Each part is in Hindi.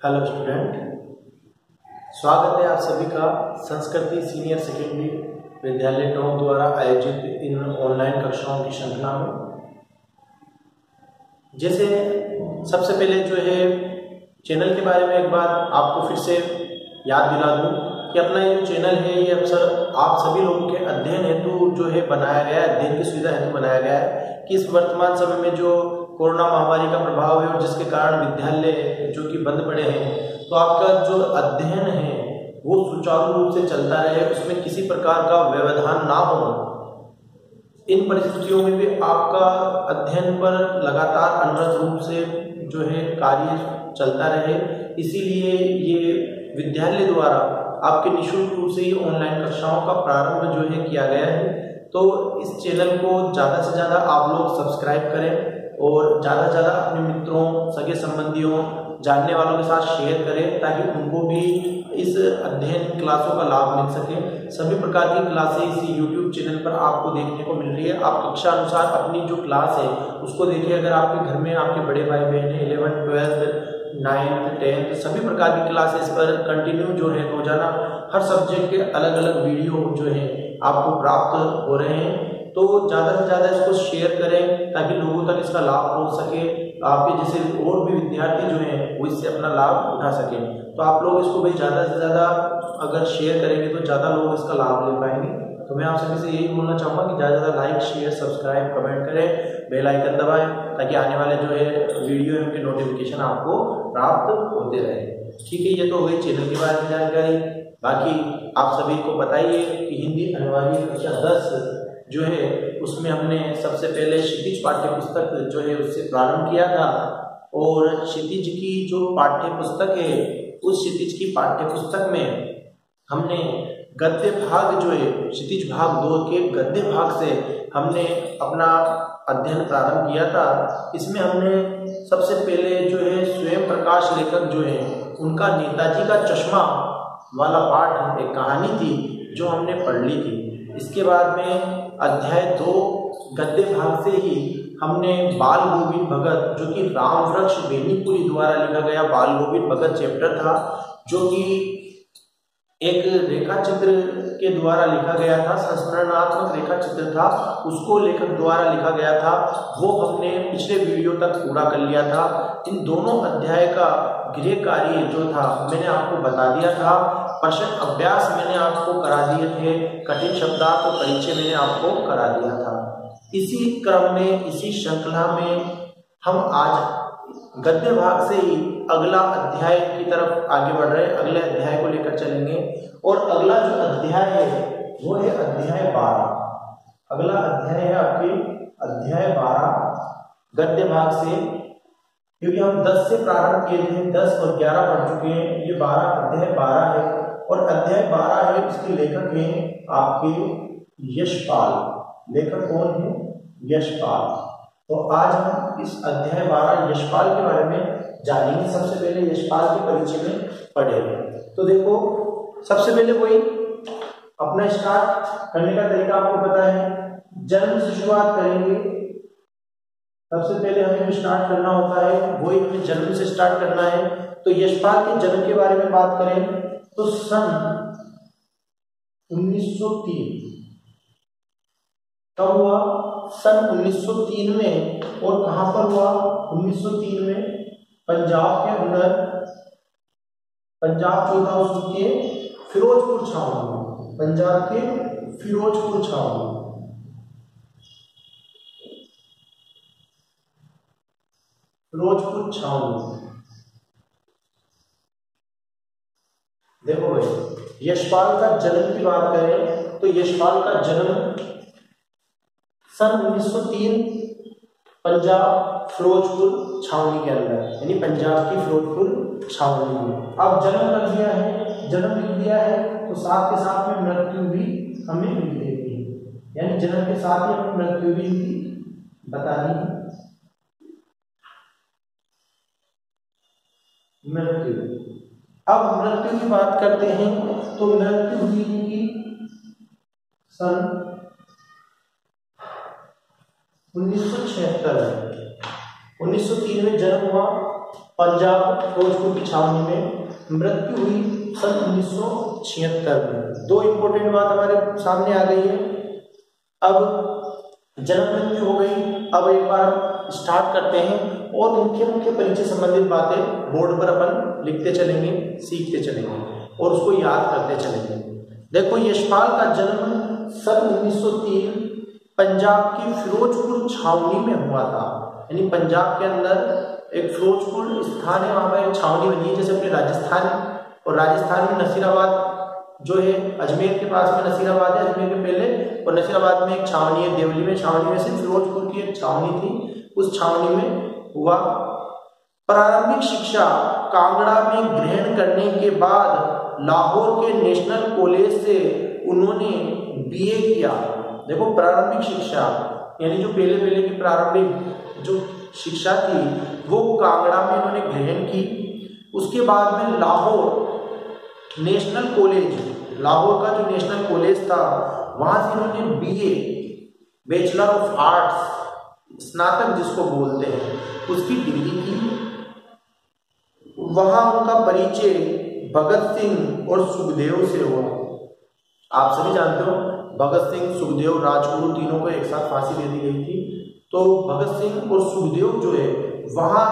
हेलो स्टूडेंट, स्वागत है आप सभी का संस्कृति सीनियर सेकेंडरी विद्यालय टोंक द्वारा आयोजित इन ऑनलाइन कक्षाओं की श्रृंखला में। जैसे सबसे पहले जो है चैनल के बारे में एक बार आपको फिर से याद दिला दूं कि अपना ये जो चैनल है ये अक्सर आप सभी लोगों के अध्ययन हेतु जो है बनाया गया है, अध्ययन की सुविधा हेतु बनाया गया है कि इस वर्तमान समय में जो कोरोना महामारी का प्रभाव है और जिसके कारण विद्यालय जो कि बंद पड़े हैं, तो आपका जो अध्ययन है वो सुचारू रूप से चलता रहे, उसमें किसी प्रकार का व्यवधान ना हो। इन परिस्थितियों में भी आपका अध्ययन पर लगातार अनवरत रूप से जो है कार्य चलता रहे, इसीलिए ये विद्यालय द्वारा आपके निःशुल्क रूप से ये ऑनलाइन कक्षाओं का प्रारंभ जो है किया गया है। तो इस चैनल को ज़्यादा से ज़्यादा आप लोग सब्सक्राइब करें और ज़्यादा से ज़्यादा अपने मित्रों, सगे संबंधियों, जानने वालों के साथ शेयर करें ताकि उनको भी इस अध्ययन क्लासों का लाभ मिल सके। सभी प्रकार की क्लासें इस YouTube चैनल पर आपको देखने को मिल रही है। आप कक्षा अनुसार अपनी जो क्लास है उसको देखिए। अगर आपके घर में आपके बड़े भाई बहन हैं, 11th 12th 9th 10th सभी प्रकार की क्लासेस पर कंटिन्यू जो है रोजाना हर सब्जेक्ट के अलग अलग वीडियो जो है आपको प्राप्त हो रहे हैं, तो ज़्यादा से ज़्यादा इसको शेयर करें ताकि लोगों तक इसका लाभ पहुंच सके। आपके जैसे और भी विद्यार्थी जो हैं वो इससे अपना लाभ उठा सकें। तो आप लोग इसको भाई ज़्यादा से ज़्यादा अगर शेयर करेंगे तो ज़्यादा लोग इसका लाभ ले पाएंगे। तो मैं आप सभी से यही बोलना चाहूँगा कि ज़्यादा से ज़्यादा लाइक, शेयर, सब्सक्राइब, कमेंट करें, बेल आइकन दबाएं ताकि आने वाले जो है वीडियो है उनके नोटिफिकेशन आपको प्राप्त होते रहे। ठीक है, ये तो हो गई चैनल के बारे में जानकारी। बाकी आप सभी को बताइए कि हिंदी अनिवार्य कक्षा 10 जो है उसमें हमने सबसे पहले क्षितिज पाठ्य पुस्तक जो है उससे प्रारंभ किया था, और क्षितिज की जो पाठ्य पुस्तक है उस क्षितिज की पाठ्य पुस्तक में हमने गद्य भाग जो है क्षितिज भाग 2 के गद्य भाग से हमने अपना अध्ययन प्रारंभ किया था। इसमें हमने सबसे पहले जो है स्वयं प्रकाश लेखक जो है उनका नेताजी का चश्मा वाला पाठ, एक कहानी थी जो हमने पढ़ ली थी। इसके बाद में अध्याय 2 गद्य भाग से ही हमने बाल गोविंद भगत, जो कि राम वृक्ष बेनीपुरी द्वारा लिखा गया बाल गोविंद भगत चैप्टर था, जो कि एक रेखा चित्र के द्वारा लिखा गया था, संस्मरणात्मक रेखा चित्र था, उसको लेखक द्वारा लिखा गया था। वो हमने पिछले वीडियो तक पूरा कर लिया था। इन दोनों अध्याय का गृह कार्य जो था मैंने आपको बता दिया था। प्रश्न अभ्यास मैंने आपको करा दिए थे, कठिन शब्दार्थ और परिचय मैंने आपको करा दिया था। इसी क्रम में, इसी श्रृंखला में हम आज गद्य भाग से ही अगला अध्याय की तरफ आगे बढ़ रहे हैं, अगले अध्याय को लेकर चलेंगे। और अगला जो अध्याय है वो है अध्याय 12। अगला अध्याय है आपके अध्याय 12 गद्य भाग से, क्योंकि हम 10 से प्रारंभ किए थे, 10 और 11 पढ़ चुके हैं, ये 12 अध्याय 12 है। और अध्याय 12 है, इसके लेखक हैं आपके यशपाल। लेखक कौन है? यशपाल। तो आज हम इस अध्याय 12 यशपाल के बारे में जानेंगे। सबसे पहले यशपाल के परिचय में पढ़ेंगे। तो देखो, सबसे पहले कोई अपना स्टार्ट करने का तरीका आपको पता है, जन्म से शुरुआत करेंगे। सबसे पहले हमें जो स्टार्ट करना होता है वही हमें जन्म से स्टार्ट करना है। तो यशपाल के जन्म के बारे में बात करें तो सन 1903 कब हुआ? सन 1903 में। और कहां पर हुआ? 1903 में पंजाब के अंदर, पंजाब जो था उसके फिरोजपुर छावनी, पंजाब के फिरोजपुर छावनी। फिरोजपुर छावनी। देखो भाई, यशपाल का जन्म की बात करें तो यशपाल का जन्म सन 1903 पंजाब फिरोजपुर छावनी के अंदर, यानी पंजाब की फिरोजपुर छावनी में। अब जन्म कर दिया है, जन्म लिख दिया है, तो साथ के साथ में मृत्यु भी हमें लिख देती है, यानी जन्म के साथ ही हमें मृत्यु भी बतानी है। मृत्यु, अब मृत्यु की बात करते हैं तो मृत्यु हुई इनकी सन 1976 में। 1903 में जन्म हुआ, पंजाब फिरोजपुर की छावनी में मृत्यु हुई सन 1976 में। दो इंपॉर्टेंट बात हमारे सामने आ गई है। अब जन्म मृत्यु हो गई। अब एक बार स्टार्ट करते हैं और मुख्य मुख्य परिचय संबंधित बातें बोर्ड पर अपन लिखते चलेंगे, सीखते चलेंगे और उसको याद करते चलेंगे। देखो, यशपाल का जन्म सन 1903 पंजाब की फिरोजपुर छावनी में हुआ था। यानी पंजाब के अंदर एक फिरोजपुर स्थान है, वहां पर एक छावनी बनी है, जैसे अपने राजस्थान और राजस्थान में नसीराबाद जो है, अजमेर के पास में नसीराबाद है, अजमेर के पहले, और नसीराबाद में एक छावनी है, देवली में छावनी में से फिरोजपुर की एक छावनी थी, उस छावनी में हुआ। प्रारंभिक शिक्षा कांगड़ा में ग्रहण करने के बाद लाहौर के नेशनल कॉलेज से उन्होंने बीए किया। देखो, प्रारंभिक शिक्षा यानी जो पहले पहले की प्रारंभिक जो शिक्षा थी वो कांगड़ा में उन्होंने ग्रहण की। उसके बाद में लाहौर नेशनल कॉलेज, लाहौर का जो नेशनल कॉलेज था, वहां से उन्होंने बीए, बैचलर ऑफ आर्ट्स, स्नातक जिसको बोलते हैं, उसकी डिग्री की। वहां उनका परिचय भगत सिंह और सुखदेव से हुआ। आप सभी जानते हो भगत सिंह, सुखदेव, राजगुरु तीनों को एक साथ फांसी दे दी गई थी। तो भगत सिंह और सुखदेव जो है वहां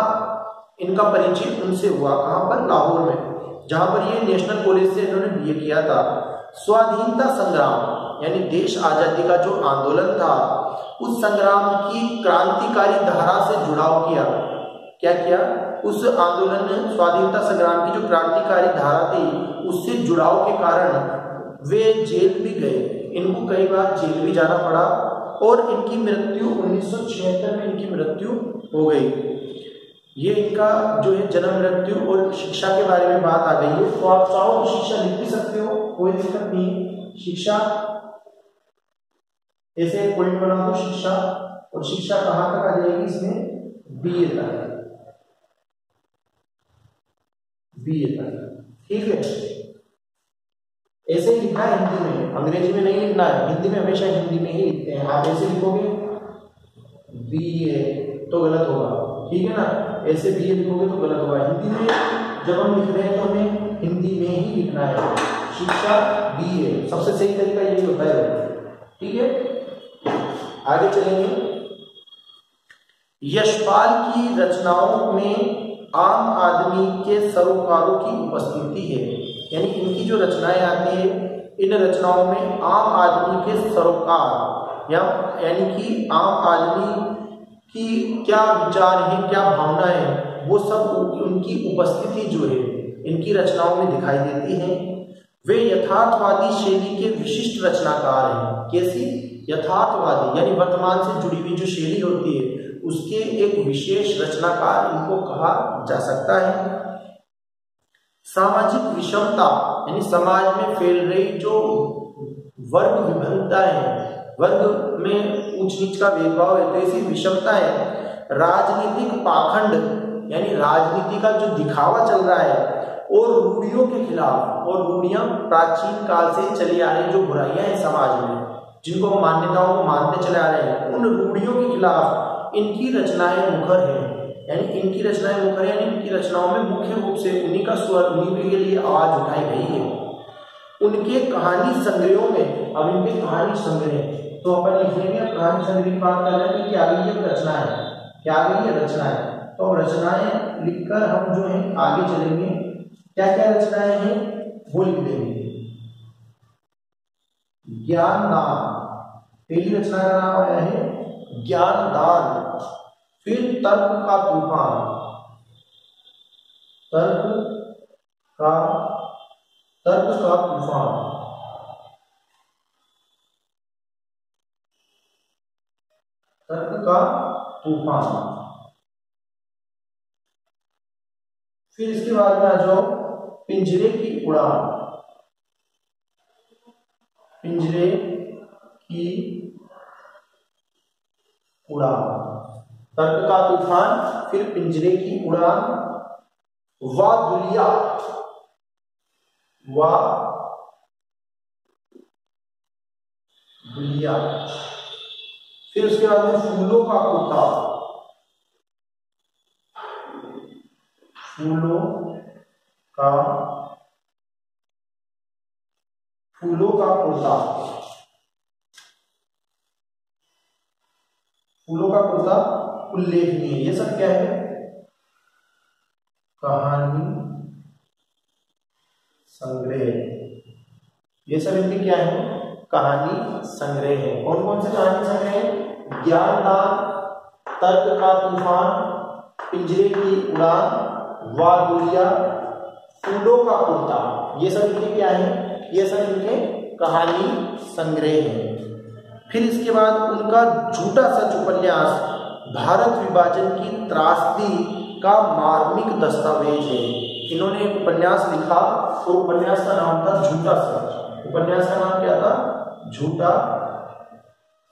इनका परिचय उनसे हुआ। कहां पर? लाहौर में, जहां पर ये नेशनल कॉलेज से इन्होंने बीए किया था। स्वाधीनता संग्राम यानी देश आजादी का जो आंदोलन था, उस संग्राम की क्रांतिकारी धारा से जुड़ाव किया। क्या किया? उस आंदोलन ने स्वाधीनता संग्राम की जो क्रांतिकारी धारा थी उससे जुड़ाव के कारण वे जेल भी गए। इनको कई बार जेल भी जाना पड़ा और इनकी मृत्यु 1976 में इनकी मृत्यु हो गई। ये इनका जो है जन्म, मृत्यु और शिक्षा के बारे में बात आ गई है। तो आप चाहो तो शिक्षा लिख भी सकते हो, कोई दिक्कत नहीं। शिक्षा ऐसे पॉइंट बना दो शिक्षा, और शिक्षा कहां तक आ जाएगी इसमें? बीए तक, बीए तक, ठीक है। ऐसे लिखना है हिंदी में, अंग्रेजी में नहीं लिखना है। हिंदी में हमेशा हिंदी में ही लिखते हैं। आप ऐसे लिखोगे बीए तो गलत होगा, ठीक है ना। ऐसे बीए लिखोगे तो गलत होगा। हिंदी में जब हम लिख रहे हैं तो हमें हिंदी में ही लिखना है। शिक्षा बीए सबसे सही तरीका यही होता है, ठीक है। आगे चलेंगे। यशपाल की रचनाओं में आम आदमी के सरोकारों की उपस्थिति है। यानी इनकी जो रचनाएं आती है, इन रचनाओं में आम आदमी के सरोकार यानी कि आम आदमी की क्या विचार है, क्या भावना है, वो सब उनकी उपस्थिति जो है इनकी रचनाओं में दिखाई देती है। वे यथार्थवादी शैली के विशिष्ट रचनाकार हैं। कैसी? यथार्थवादी यानी वर्तमान से जुड़ी हुई जो शैली होती है उसके एक विशेष रचनाकार इनको कहा जा सकता है। सामाजिक विषमता यानी समाज में फैल रही जो वर्ग विभिन्नता है, वर्ग में ऊंच नीच का भेदभाव है, तो ऐसी विषमता है। राजनीतिक पाखंड यानी राजनीति का जो दिखावा चल रहा है, और रूढ़ियों के खिलाफ, और रूढ़ियां प्राचीन काल से चली आ रही जो बुराइयां हैं समाज में, जिनको हम मान्यताओं को मानते चले आ रहे हैं, उन रूढ़ियों के खिलाफ इनकी रचनाएं मुखर हैं। यानी इनकी रचनाएं मुखर है, यानी इनकी रचनाओं में मुख्य रूप से उन्हीं का स्वर, उन्हीं के लिए आवाज उठाई गई है। उनके कहानी संग्रहों में, अब इनके कहानी संग्रह तो अपन लिखेंगे, कहानी संग्रह की बात कर रहे हैं कि आ गई है रचना है, क्या आ गई है रचनाएं। तो रचनाएं लिखकर हम जो है आगे चलेंगे। क्या क्या रचनाएं हैं वो लिख देंगे। ज्ञानदान, पहली रचना का नाम आया है ज्ञानदान। फिर तर्क का तूफान, तर्क का तूफान, तर्क का तूफान। फिर इसके बाद में आ जाओ पिंजरे की उड़ान, पिंजरे की उड़ान, तर्क का तूफान, फिर पिंजरे की उड़ान, वादुलिया, दुलिया। फिर उसके बाद में फूलों का कुत्ता, फूलों का कुर्ता, फूलों का कुर्ता उल्लेखनीय, ये सब क्या है? कहानी संग्रह। ये सब इनके क्या है? कहानी संग्रह है। कौन कौन से कहानी संग्रह है? ज्ञानदान, तर्क का तूफान, पिंजरे की उड़ान, वादुलिया, फूलों का कुर्ता, ये सब इनके क्या है? ये सब इनके कहानी संग्रह है। फिर इसके बाद उनका झूठा सच उपन्यास भारत विभाजन की त्रासदी का मार्मिक दस्तावेज है। इन्होंने एक उपन्यास लिखा और उपन्यास का नाम था झूठा सच। उपन्यास का नाम क्या था? झूठा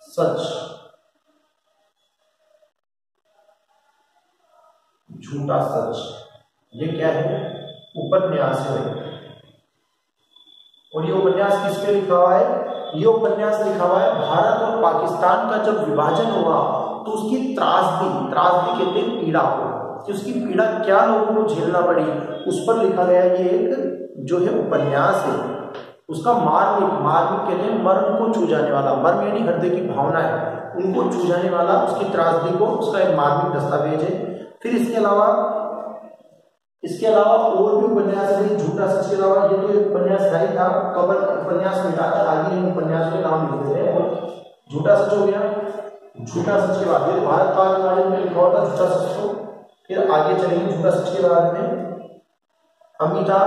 सच। झूठा सच, ये क्या है? उपन्यास है। और ये उपन्यास किस पे लिखा हुआ है? ये उपन्यास लिखा हुआ है भारत और पाकिस्तान का जब विभाजन हुआ तो उसकी त्रासदी कहते हैं पीड़ा को, कि उसकी पीड़ा क्या लोगों को झेलना पड़ी, उस पर लिखा गया ये एक जो है उपन्यास है। उसका मार्मिक कहते हैं मर्म को छू जाने वाला, मर्म यानी हृदय की भावना है, उनको छू जाने वाला, उसकी त्रासदी को, उसका एक मार्मिक दस्तावेज है। फिर इसके अलावा और भी उपन्यास है। झूठा सच के अलावा ये तो एक उपन्यास है ही था, कबर उपन्यास मिटाकर आगे इन उपन्यास के नाम लिख देते हैं। झूठा सच हो गया। झूठा सच के बाद ये भारत काल विभाजन में लिखा हुआ था झूठा सच को। फिर आगे चलेंगे झूठा सच के बाद में अमिता,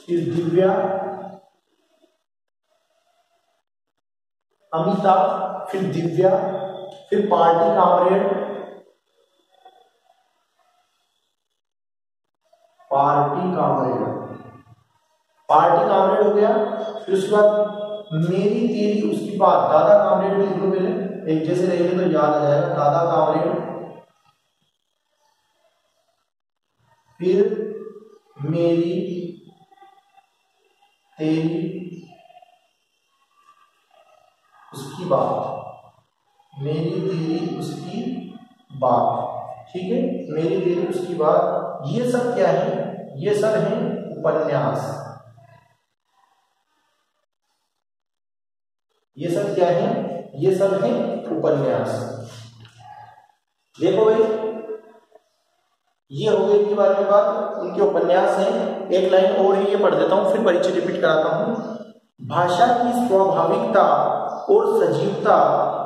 फिर दिव्या, अमिता, फिर दिव्या, फिर पार्टी कामरेड, हो गया। फिर उसके बाद मेरी तेरी उसकी बात, दादा कामरेड लिख लो पहले, एक जैसे रहेंगे तो याद आ जाएगा, दादा कामरेड। फिर मेरी तेरी उसकी बात, मेरी तेरी उसकी बात, ठीक है, मेरी तेरी उसकी बात। ये सब क्या है? ये सब है उपन्यास। ये सब क्या है? ये सब है उपन्यास। देखो भाई, ये हो गई इनके बारे में बात, उनके उपन्यास हैं। एक लाइन और है, ये पढ़ देता हूं, फिर परिचय रिपीट कराता हूं। भाषा की स्वाभाविकता और सजीवता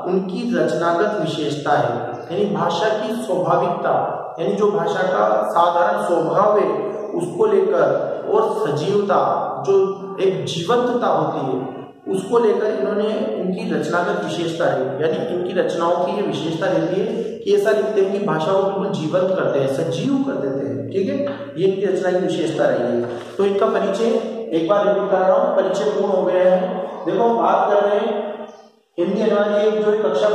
उनकी रचनागत विशेषता है। यानी भाषा की स्वाभाविकता, यानी जो भाषा का साधारण स्वभाव है उसको लेकर, और सजीवता जो एक जीवंतता होती है उसको लेकर इन्होंने इनकी रचनागत विशेषता है। यानी इनकी रचनाओं की ये विशेषता रहती है कि ऐसा लिखते हैं कि भाषा को बिल्कुल जीवंत करते हैं, सजीव कर देते हैं, ठीक है, ये इनकी रचना की विशेषता रही है। तो इनका परिचय एक बार रिपीट कर रहा हूँ, परिचय पूर्ण हो गया है। देखो हम बात कर रहे हैं हिंदी अनुवाद एक जो कक्षा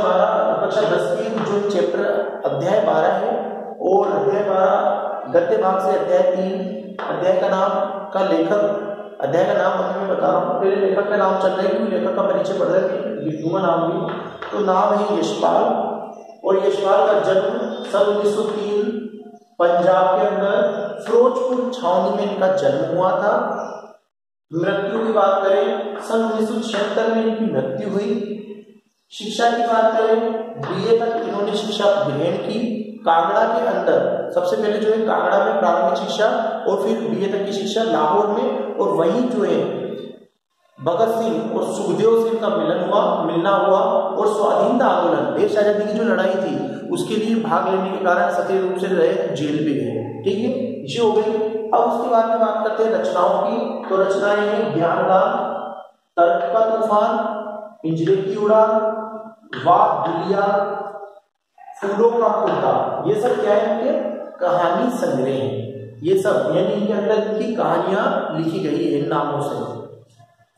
10 की जो चैप्टर अध्याय 12 है, और अध्याय 12 गद्य भाग से अध्याय 3। अध्याय का नाम मैं बता रहा हूँ, पहले लेखक का नाम चल रहा है क्योंकि लेखक का परिचय पढ़ रहा है नाम भी। तो नाम है यशपाल, और यशपाल का जन्म सन 1903 पंजाब के अंदर फिरोजपुर छावनी में इनका जन्म हुआ था। मृत्यु की बात करें सन 1976 में इनकी मृत्यु हुई। शिक्षा की बात करें, बीए तक इन्होंने शिक्षा ग्रहण की कांगड़ा के अंदर। सबसे पहले जो है कांगड़ा में प्रारंभिक शिक्षा, और फिर बीए तक की शिक्षा लाहौर में, और वहीं जो है भगत सिंह और सुखदेव सिंह का मिलना हुआ, और स्वाधीनता आंदोलन, देश आजादी की जो लड़ाई थी उसके लिए भाग लेने के कारण सक्रिय रूप से रहे, जेल भी गए, ठीक है, ये हो गई। अब उसके बाद में बात करते हैं रचनाओं की। तो रचनाएं हैं ज्ञानदान, तर्क का तूफान, पिंजरे की उड़ान, वादुलिया, फूलों का कुर्ता, ये सब क्या है? इनके कहानी संग्रह है। ये सब यानी इनके अंदर इनकी कहानियां लिखी गई है इन नामों से।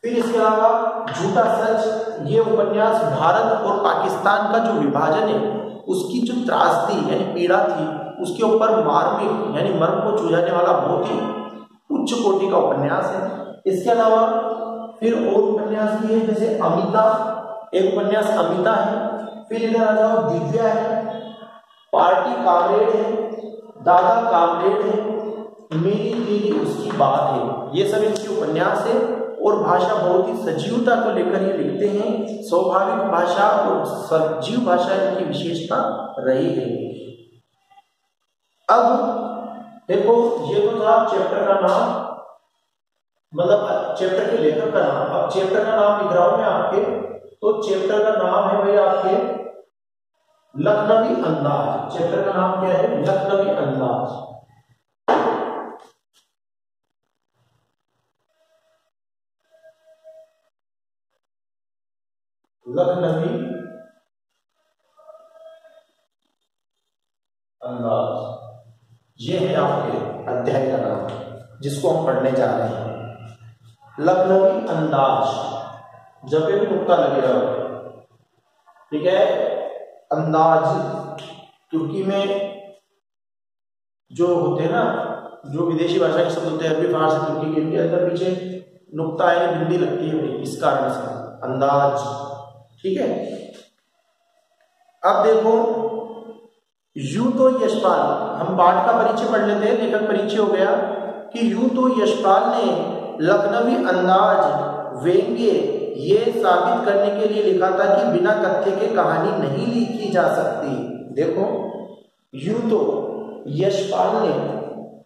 फिर इसके अलावा झूठा सच, ये उपन्यास भारत और पाकिस्तान का जो विभाजन है उसकी जो त्रासदी यानी पीड़ा थी उसके ऊपर मार्मिक यानी मर्म को छू जाने वाला बहुत ही उच्च कोटि का उपन्यास है। इसके अलावा फिर और उपन्यास भी है, जैसे अमिता, एक उपन्यास अमिता है। फिर इधर आ जाओ, दिव्या है, पार्टी कामरेड है, दादा कामरेड है, मेरी दीदी उसकी बात है। ये सब इनके उपन्यास है और भाषा बहुत ही सजीवता को लेकर ये लिखते हैं। स्वाभाविक भाषा और सजीव भाषा इनकी विशेषता रही है। अब देखो, ये तो था चैप्टर का नाम, मतलब चैप्टर के लेखक का नाम। अब चैप्टर का नाम लिख रहा हूं मैं आपके, तो चैप्टर का नाम है भाई आपके लखनवी अंदाज। चैप्टर का नाम क्या है? लखनवी अंदाज। लखनवी अंदाज, ये है आपके अध्याय का नाम जिसको हम पढ़ने जा रहे हैं। लखनवी अंदाज, जब भी नुक्ता लगेगा, ठीक है। अंदाज तुर्की में जो होते हैं ना, जो विदेशी भाषा के शब्द होते हैं, अरबी, फारसी, तुर्की के, इनके अंदर पीछे नुक्ता है, बिंदी लगती है, इस कारण से अंदाज, ठीक है। अब देखो, यूं तो यशपाल, हम पाठ का परिचय पढ़ लेते हैं, लेखक परिचय हो गया कि यूं तो यशपाल ने लखनवी अंदाज व्यंग्य ये साबित करने के लिए लिखा था कि बिना कथ्य के कहानी नहीं लिखी जा सकती। देखो, यूं तो यशपाल ने,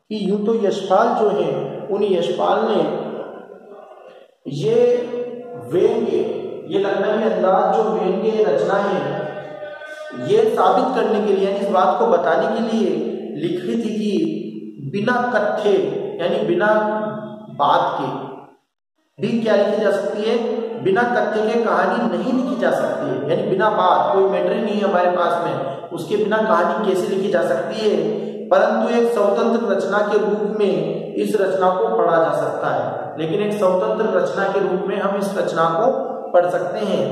कि यूं तो यशपाल जो है, उन यशपाल ने ये व्यंग्य, ये लखनवी अंदाज जो व्यंग्य रचना है, ये साबित करने के लिए, यानी इस बात को बताने के लिए लिखी थी कि बिना कथ्य, यानी बिना बात के भी क्या लिखी जा सकती है? बिना कथ्य के कहानी नहीं लिखी जा सकती है। यानी बिना बात, कोई मैटर नहीं है हमारे पास में, उसके बिना कहानी कैसे लिखी जा सकती है? परंतु एक स्वतंत्र रचना के रूप में इस रचना को पढ़ा जा सकता है। लेकिन एक स्वतंत्र रचना के रूप में हम इस रचना को पढ़ सकते हैं।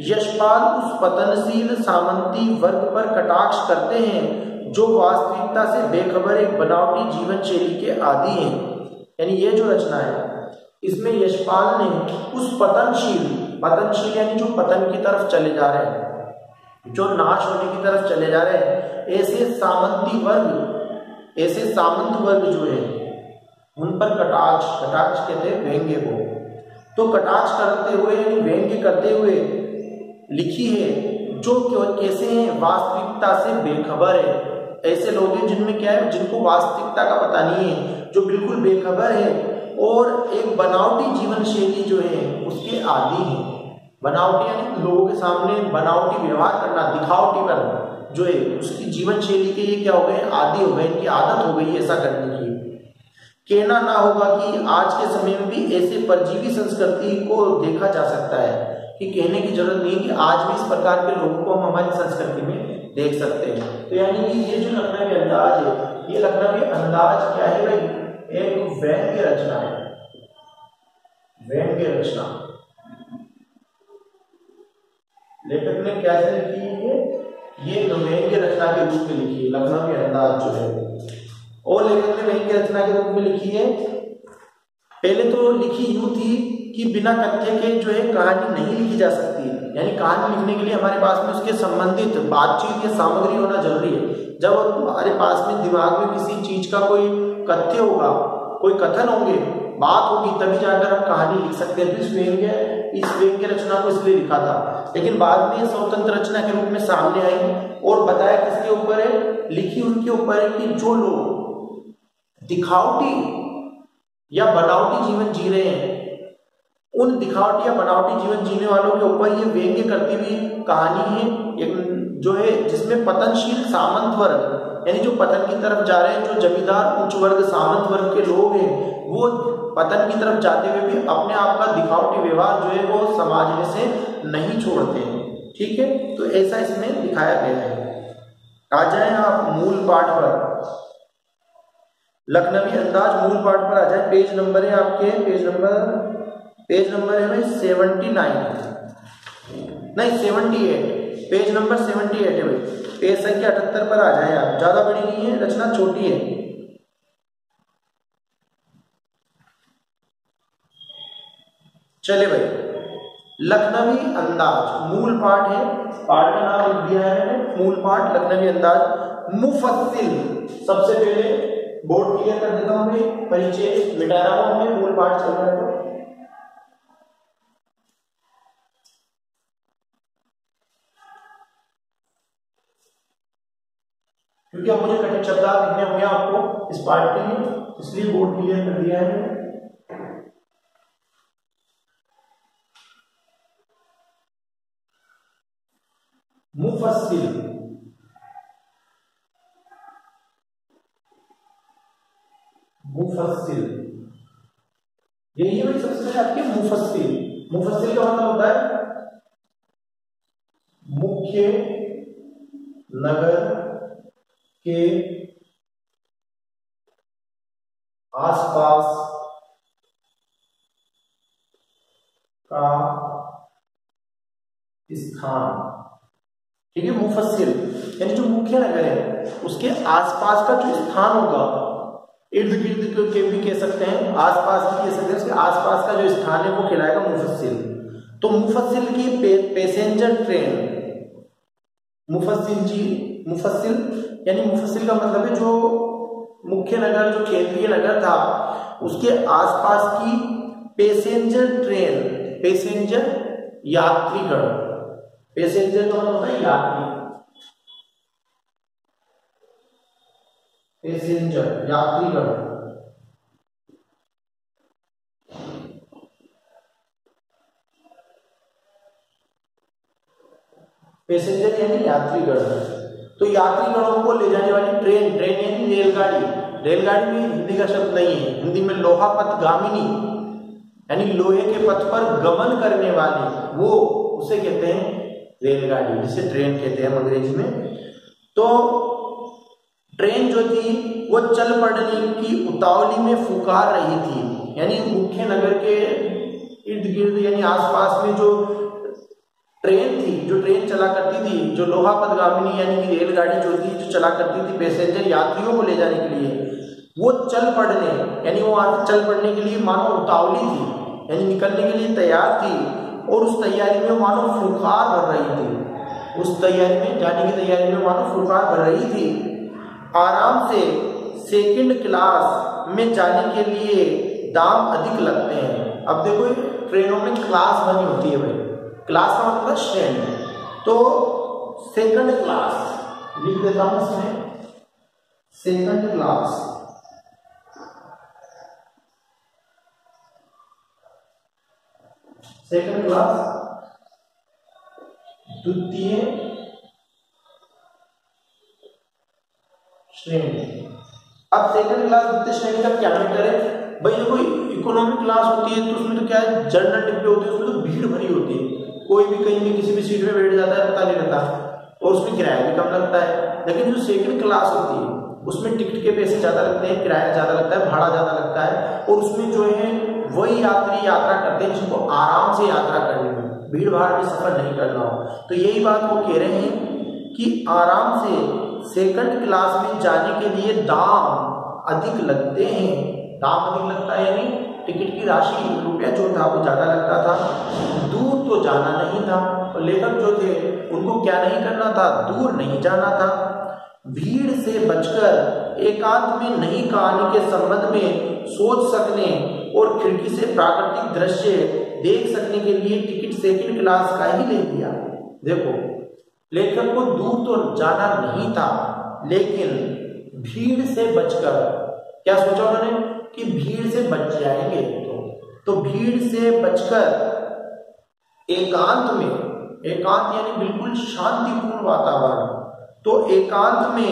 यशपाल उस पतनशील सामंती वर्ग पर कटाक्ष करते हैं जो वास्तविकता से बेखबर एक बनावटी जीवन शैली के आदी हैं। यानी ये जो रचना है, इसमें यशपाल ने उस पतनशील यानी जो पतन की तरफ चले जा रहे हैं, जो नाश होने की तरफ चले जा रहे हैं, ऐसे सामंत वर्ग जो है, उन पर कटाक्ष कहते हैं व्यंग्य को। तो कटाक्ष करते हुए, यानी व्यंग्य करते हुए लिखी है, जो कैसे हैं? वास्तविकता से बेखबर है। ऐसे लोग हैं जिनमें क्या है, जिनको वास्तविकता का पता नहीं है, जो बिल्कुल बेखबर है और एक बनावटी जीवन शैली जो है उसके आदी है। बनावटी यानी लोगों के सामने बनावटी व्यवहार करना, दिखावटीपन जो है, उसकी जीवन शैली के ये क्या हो गए? आदी हो गए, इनकी आदत हो गई ऐसा करने की। कहना ना होगा कि आज के समय में भी ऐसे परजीवी संस्कृति को देखा जा सकता है, कि कहने की जरूरत नहीं कि आज भी इस प्रकार के लोगों को हम हमारी संस्कृति में देख सकते हैं। तो यानी कि ये जो लखनवी अंदाज है, ये लखनवी अंदाज क्या है भाई? एक व्यंग्य रचना है, व्यंग्य रचना। लेखक ने कैसे लिखी है? ये व्यंग्य रचना के रूप में लिखी है, लखनवी अंदाज जो है। और लेखक ने व्यंग्य रचना के रूप में लिखी है। पहले तो लिखी यूं थी कि बिना कथ्य के जो है कहानी नहीं लिखी जा सकती है। यानी कहानी लिखने के लिए हमारे पास में उसके संबंधित बातचीत या सामग्री होना जरूरी है। जब हमारे पास में दिमाग में किसी चीज का कोई कथ्य होगा, कोई कथन होंगे, बात होगी, तभी जाकर हम कहानी लिख सकते हैं। तो इस व्यंग्य रचना को इसलिए लिखा था। लेकिन बाद में स्वतंत्र रचना के रूप में सामने आई और बताया किसके ऊपर है? लिखी उनके ऊपर है कि जो लोग दिखावटी या बनावटी जीवन जी रहे हैं, उन दिखावटी या बनावटी जीवन जीने वालों के ऊपर ये व्यंग्य करती हुई कहानी है, एक जो है जिसमें पतनशील सामंत वर्ग, यानी जो पतन की तरफ जा रहे हैं, जो जमींदार उच्च वर्ग सामंत वर्ग के लोग हैं, वो पतन की तरफ जाते हुए भी अपने आप का दिखावटी व्यवहार जो है वो समाज में से नहीं छोड़ते हैं। ठीक है, तो ऐसा इसमें दिखाया गया है। आ जाए आप मूल पाठ पर, लखनवी अंदाज मूल पाठ पर आ जाए। पेज नंबर है आपके, पेज नंबर है भाई 79 नहीं 78, पेज नंबर 78 है भाई। पेज संख्या 78 पर आ जाए आप। ज्यादा बड़ी नहीं है रचना, छोटी है। चले भाई, लखनवी अंदाज मूल पाठ है, पाठ का नाम लिख दिया है मैंने, मूल पाठ लखनवी अंदाज। मुफस्सिल, सबसे पहले बोर्ड क्लियर कर देता हूं मैं, परिचय मिटा रहा हूं मैं, मूल पाठ चल रहा है क्योंकि अब मुझे कठिन शब्द लिखने होंगे आपको इस पाठ के लिए, इसलिए बोर्ड क्लियर कर दिया है। मुफस्सिल, मुफस्सिल, यही है सबसे पहले आपके मुफस्सिल। मुफस्सिल का मतलब होता है मुख्य नगर के आसपास का स्थान, ठीक है। मुफस्सिल यानी जो मुख्य नगर है उसके आसपास का जो स्थान होगा, इर्द गिर्द के भी कह सकते हैं, आसपास भी कह सकते हैं, उसके आसपास का जो स्थान है वो कहलाएगा मुफस्सिल। तो मुफस्सिल की पैसेंजर ट्रेन, मुफस्सिल यानी मुफस्सिल का मतलब है जो मुख्य नगर, जो केंद्रीय नगर था उसके आसपास की पैसेंजर ट्रेन, पैसेंजर यात्रीगण, पैसेंजर का मतलब होता है यात्री, पैसेंजर यात्रीगण, पैसेंजर यानी यात्रीगण। तो यात्रीगणों को ले जाने वाली ट्रेन, ट्रेन यानी रेलगाड़ी, रेलगाड़ी में हिंदी का शब्द नहीं है, हिंदी में लोहा पथ गामिनी यानी लोहे के पथ पर गमन करने वाली, वो उसे कहते हैं रेलगाड़ी, जिसे ट्रेन कहते हैं अंग्रेजी में। तो ट्रेन जो थी वो चल पड़ने की उतावली में फुकार रही थी, यानी मुख्य नगर के इर्द गिर्द यानी आसपास में जो ट्रेन थी, जो ट्रेन चला करती थी, जो लोहा पथगामिनी यानी कि रेलगाड़ी जो थी, जो चला करती थी पैसेंजर यात्रियों को ले जाने के लिए, वो चल पड़ने यानी वो चल पड़ने के लिए मानो उतावली थी, यानी निकलने के लिए तैयार थी, और उस तैयारी में मानो फुकार भर रही थी, उस तैयारी में जाने की तैयारी में मानो फुकार भर रही थी। आराम से सेकंड क्लास में जाने के लिए दाम अधिक लगते हैं। अब देखो ट्रेनों में क्लास बनी होती है भाई, क्लास का मतलब श्रेणी, तो सेकंड क्लास लिख देता हूं इसमें, सेकंड क्लास, सेकंड क्लास द्वितीय श्रेणी। अब सेकंड क्लास द्वितीय श्रेणी का क्या मैटर है भाई? देखो इकोनॉमिक क्लास होती है तो उसमें तो क्या है, जनरल डिब्बे होते हैं, उसमें तो भीड़ भरी होती है, कोई भी कहीं भी किसी भी सीट में बैठ जाता है पता नहीं लगता, और उसमें किराया भी कम लगता है। लेकिन जो सेकंड क्लास होती है उसमें टिकट के पैसे ज्यादा लगते हैं, किराया ज्यादा लगता है, भाड़ा ज्यादा लगता है, और उसमें जो है वही यात्री यात्रा करते हैं जिनको आराम से यात्रा करनी हो, भीड़ भाड़ में सफर नहीं करना हो। तो यही बात वो कह रहे हैं कि आराम से सेकंड क्लास में जाने के लिए दाम अधिक लगते हैं, दाम अधिक लगता है यानी टिकट की राशि रुपया जो था वो ज्यादा लगता था। दूर तो जाना नहीं था, और लेखक जो थे उनको क्या नहीं करना था, दूर नहीं जाना था। भीड़ से बचकर एकांत में नई कहानी के संबंध में सोच सकने और खिड़की से प्राकृतिक दृश्य देख सकने के लिए टिकट सेकंड क्लास का ही ले लिया। देखो लेखक को दूर तो जाना नहीं था, लेकिन भीड़ से बचकर क्या सोचा उन्होंने कि भीड़ से बच जाएंगे, तो भीड़ से बचकर एकांत में, एकांत यानी बिल्कुल शांतिपूर्ण वातावरण, तो एकांत में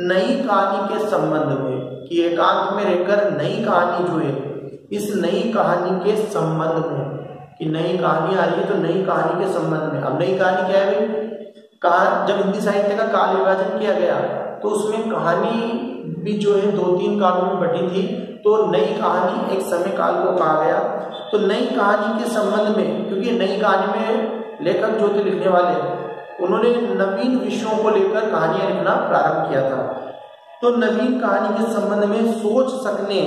नई कहानी के संबंध में, कि एकांत में रहकर नई कहानी जो है, इस नई कहानी के संबंध में, कि नई कहानी आ रही है तो नई कहानी के संबंध में। अब नई कहानी क्या है भाई? जब हिंदी साहित्य का काल विभाजन किया गया तो उसमें कहानी भी जो है 2-3 कालों में बटी थी, तो नई कहानी एक समय काल को कहा गया। तो नई कहानी के संबंध में, क्योंकि नई कहानी में लेखक जो थे लिखने वाले, उन्होंने नवीन विषयों को लेकर कहानियां लिखना प्रारंभ किया था, तो नवीन कहानी के संबंध में सोच सकने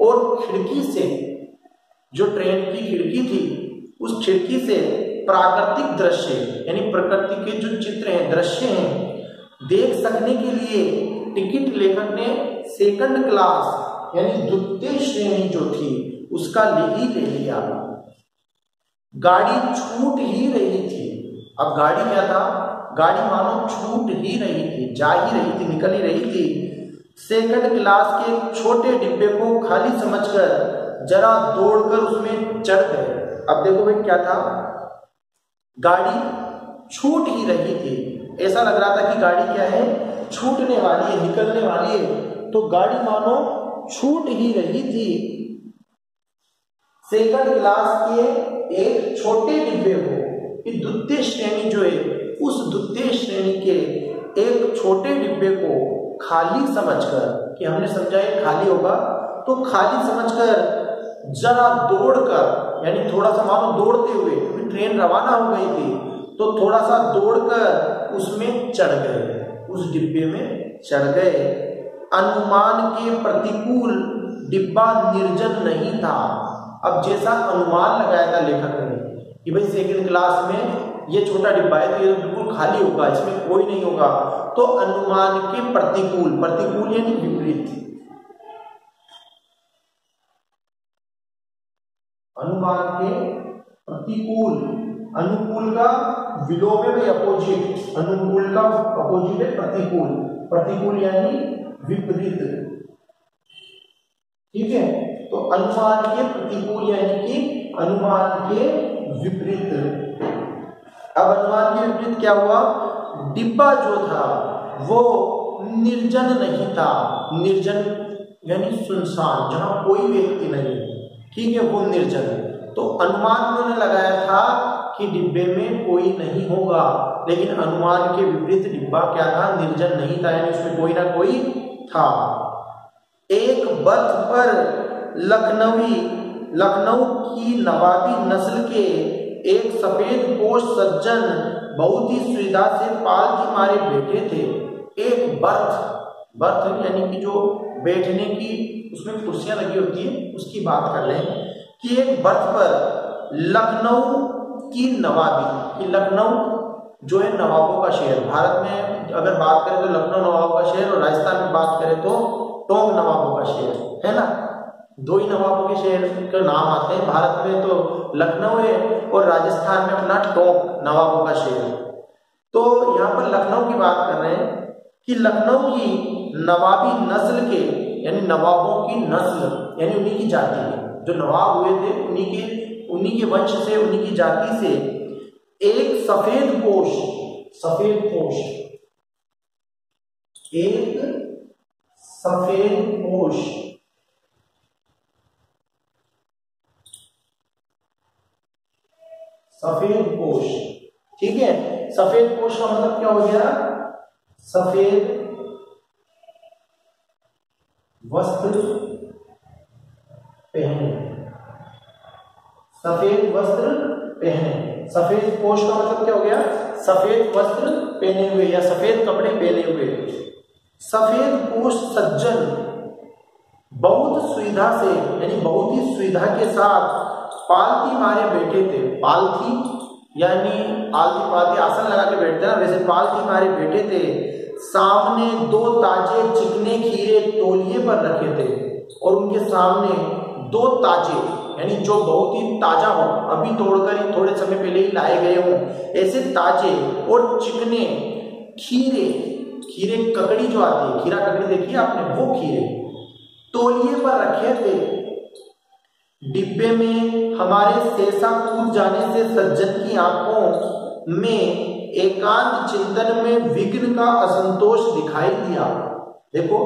और खिड़की से, जो ट्रेन की खिड़की थी उस खिड़की से प्राकृतिक दृश्य यानी प्रकृति के जो चित्र हैं, दृश्य हैं, देख सकने के लिए टिकट लेखक ने सेकंड क्लास यानी द्वितीय श्रेणी जो थी उसका ले लिया। गाड़ी छूट ही रही थी। अब गाड़ी क्या था? गाड़ी मानो छूट ही रही थी, जा ही रही थी, निकल ही रही थी। सेकंड क्लास के छोटे डिब्बे को खाली समझकर जरा दौड़कर उसमें चढ़ गए। अब देखो भाई क्या था, गाड़ी छूट ही रही थी। ऐसा लग रहा था कि गाड़ी क्या है, छूटने वाली है, निकलने वाली है। तो गाड़ी मानो छूट ही रही थी। सेकंड क्लास के एक छोटे डिब्बे को, द्वितीय श्रेणी जो है उस द्वितीय श्रेणी के एक छोटे डिब्बे को खाली समझकर, कि हमने समझा ये खाली होगा, तो खाली समझकर जरा दौड़कर, यानी थोड़ा सा मानो दौड़ते हुए, क्योंकि ट्रेन रवाना हो गई थी, तो थोड़ा सा दौड़कर उसमें चढ़ गए, उस डिब्बे में चढ़ गए। अनुमान के प्रतिकूल डिब्बा निर्जन नहीं था। अब जैसा अनुमान लगाया था लेखक ने कि भाई सेकंड क्लास में ये छोटा डिब्बा है तो ये बिल्कुल खाली होगा, इसमें कोई नहीं होगा, तो अनुमान के प्रतिकूल, प्रतिकूल यानी विपरीत, अनुमान के प्रतिकूल, अनुकूल का विलोम है भाई अपोजिट, अनुकूल का अपोजिट है प्रतिकूल, प्रतिकूल यानी विपरीत, ठीक है। तो अनुमान के प्रतिकूल यानी कि अनुमान के विपरीत। अब अनुमान के विपरीत क्या हुआ? डिब्बा जो था वो निर्जन नहीं था, निर्जन यानी सुनसान, जहां कोई व्यक्ति नहीं, ठीक है, वो निर्जन। तो अनुमान उन्होंने लगाया था कि डिब्बे में कोई नहीं होगा, लेकिन अनुमान के विपरीत डिब्बा क्या था? निर्जन नहीं था, यानी उसमें कोई ना कोई था। एक बर्थ पर लखनऊ की नवाबी नस्ल के एक सफेद पोश सज्जन बहुत ही सुविधा से पालथी मारे बैठे थे। एक बर्थ यानी कि जो बैठने की उसमें कुर्सियां लगी होती है, उसकी बात कर रहे हैं कि एक बर्थ पर लखनऊ की नवाबी, कि लखनऊ जो है नवाबों का शहर, भारत में अगर बात करें तो लखनऊ नवाबों का शहर, और राजस्थान में बात करें तो टोंक नवाबों का शहर है ना, दो ही नवाबों के शहर के नाम आते हैं। भारत में तो लखनऊ है और राजस्थान में अपना टोंक नवाबों का शहर। तो यहाँ पर लखनऊ की बात कर रहे हैं कि लखनऊ की नवाबी नस्ल के, यानी नवाबों की नस्ल यानी उन्हीं की जाति है, जो नवाब हुए थे उन्हीं के वंश से, उन्हीं की जाति से एक सफेद पोश, एक सफेद पोश, ठीक है। सफेद पोश का मतलब क्या हो गया? सफेद वस्त्र पहने, सफेद वस्त्र पहने। सफेद पोश का मतलब क्या हो गया? सफेद वस्त्र पहने हुए या सफेद कपड़े पहने हुए। सफेद पोश सज्जन बहुत सुविधा से, यानी बहुत ही सुविधा के साथ पालथी मारे बैठे थे। पालथी यानी आलती पालती आसन लगा के बैठते ना, वैसे पालथी मारे बैठे थे। सामने दो ताजे चिकने खीरे तौलिए पर रखे थे, और उनके सामने दो ताजे यानी जो बहुत ही ताजा हो, अभी तोड़कर ही थोड़े समय पहले ही लाए गए हों, ऐसे ताजे और चिकने खीरे ककड़ी जो आती है, खीरा ककड़ी देखिए आपने, वो खीरे तौलिए पर रखे थे। डिब्बे में हमारे सेसा कूद जाने से सज्जन की आंखों में एकांत चिंतन में विघ्न का असंतोष दिखाई दिया। देखो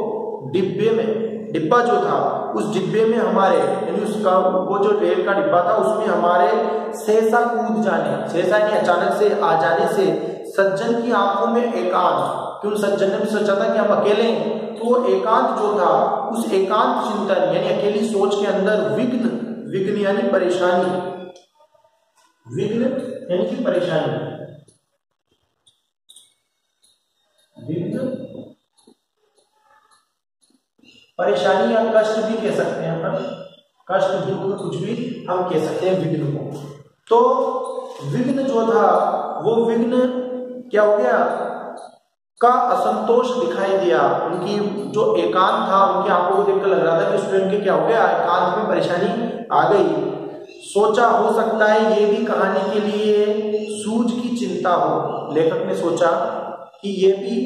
डिब्बा जो था, उस डिब्बे में हमारे, यानी उसका वो जो रेल का डिब्बा था, उसमें हमारे सहसा कूद जाने, सहसा यानी अचानक से आ जाने से सज्जन की आंखों में एकांत, क्यों सज्जन ने भी सोचा था कि हम अकेले हैं, तो एकांत जो था, उस एकांत चिंतन यानी अकेली सोच के अंदर विघ्न यानी परेशानी, विघ्न यानी कि परेशानी, विघ्न परेशानी या कष्ट भी कह सकते हैं, पर कष्ट दुख कुछ भी हम कह सकते हैं विघ्न को। तो विघ्न जो था वो विघ्न क्या हो गया का असंतोष दिखाई दिया। उनकी जो एकांत था, उनकी आंखों को देखकर लग रहा था कि उसमें उनके क्या हो गया, एकांत में परेशानी आ गई। सोचा हो सकता है ये भी कहानी के लिए सूझ की चिंता हो। लेखक ने सोचा कि ये भी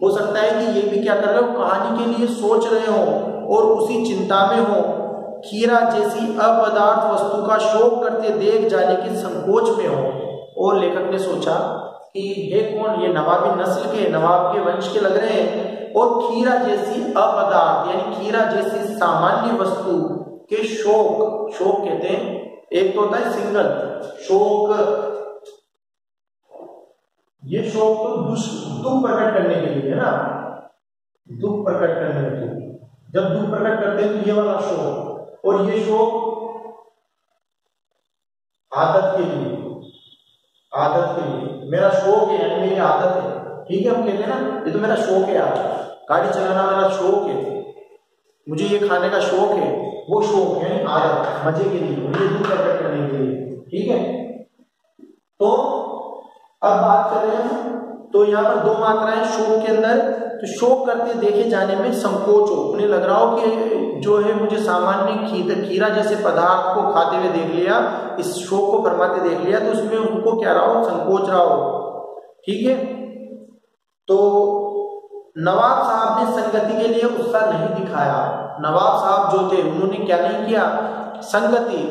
हो सकता है कि ये भी क्या कर रहे हो, कहानी के लिए सोच रहे हो और उसी चिंता में हो। खीरा जैसी अपदार्थ वस्तु का शोक करते देख जाने के संकोच में हो। और लेखक ने सोचा कि ये कौन, ये नवाबी नस्ल के, नवाब के वंश के लग रहे हैं, और खीरा जैसी अपदार्थ यानी खीरा जैसी सामान्य वस्तु के शोक, शोक कहते हैं एक तो होता है सिंगल शोक, ये शोक तो दुख प्रकट करने के लिए है ना, दुख प्रकट करने के लिए, जब दुख प्रकट करते हैं तो ये वाला शोक, और ये शोक आदत के लिए, आदत के लिए मेरा शौक है यानी मेरी आदत है, ठीक है, हम कहते हैं ना ये तो मेरा शौक है यार, गाड़ी चलाना मेरा शौक है, मुझे ये खाने का शौक है, वो शौक यानी आदत, मजे के लिए, मुझे दुख प्रकट करने के लिए, ठीक है। तो अब बात कर रहे हैं, तो यहाँ पर दो मात्राएं शोक के अंदर, तो शोक करते देखे जाने में संकोच हो, उन्हें लग रहा हो कि जो है मुझे सामान्य खीरा जैसे पदार्थ को खाते हुए देख लिया, इस शोक को फरमाते देख लिया, तो उसमें उनको क्या रहा हो, संकोच रहा हो, ठीक है। तो नवाब साहब ने संगति के लिए उत्साह नहीं दिखाया। नवाब साहब जो थे उन्होंने क्या नहीं किया, संगति